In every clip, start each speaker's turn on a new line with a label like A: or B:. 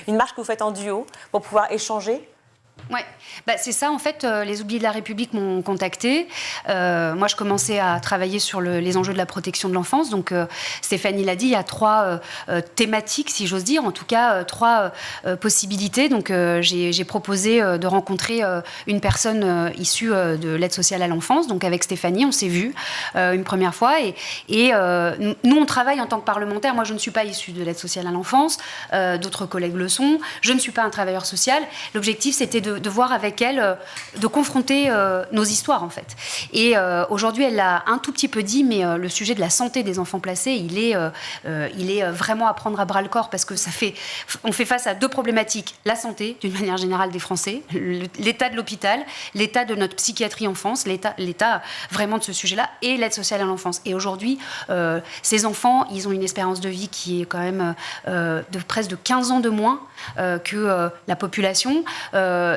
A: Une marche que vous faites en duo pour pouvoir échanger.
B: Ouais, c'est ça en fait. Les Oubliés de la République m'ont contactée. Moi, je commençais à travailler sur les enjeux de la protection de l'enfance. Donc, Stéphanie l'a dit, il y a 3 thématiques, si j'ose dire, en tout cas 3 possibilités. Donc, j'ai proposé de rencontrer une personne issue de l'aide sociale à l'enfance. Donc, avec Stéphanie, on s'est vus une première fois. Et nous, on travaille en tant que parlementaire. Moi, je ne suis pas issue de l'aide sociale à l'enfance. D'autres collègues le sont. Je ne suis pas un travailleur social. L'objectif, c'était de voir avec elle, de confronter nos histoires en fait. Et aujourd'hui, elle l'a un tout petit peu dit, mais le sujet de la santé des enfants placés, il est vraiment à prendre à bras le corps parce que on fait face à 2 problématiques. La santé, d'une manière générale des Français, l'état de l'hôpital, l'état de notre psychiatrie enfance, l'état vraiment de ce sujet-là, et l'aide sociale à l'enfance. Et aujourd'hui, ces enfants, ils ont une espérance de vie qui est quand même de presque de 15 ans de moins que la population.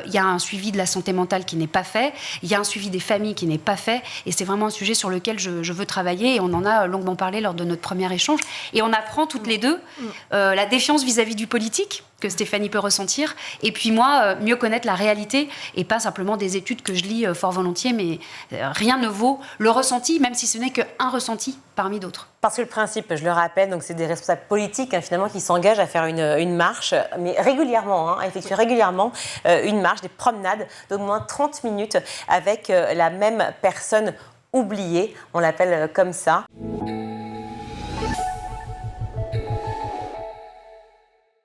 B: Il y a un suivi de la santé mentale qui n'est pas fait, il y a un suivi des familles qui n'est pas fait, et c'est vraiment un sujet sur lequel je veux travailler, et on en a longuement parlé lors de notre premier échange, et on apprend toutes les deux la défiance vis-à-vis du politique que Stéphanie peut ressentir, et puis moi, mieux connaître la réalité, et pas simplement des études que je lis fort volontiers, mais rien ne vaut le ressenti, même si ce n'est qu'un ressenti parmi d'autres.
A: Parce que le principe, je le rappelle, donc c'est des responsables politiques finalement qui s'engagent à faire une marche, mais régulièrement, à effectuer régulièrement une marche, des promenades d'au moins 30 minutes avec la même personne oubliée, on l'appelle comme ça.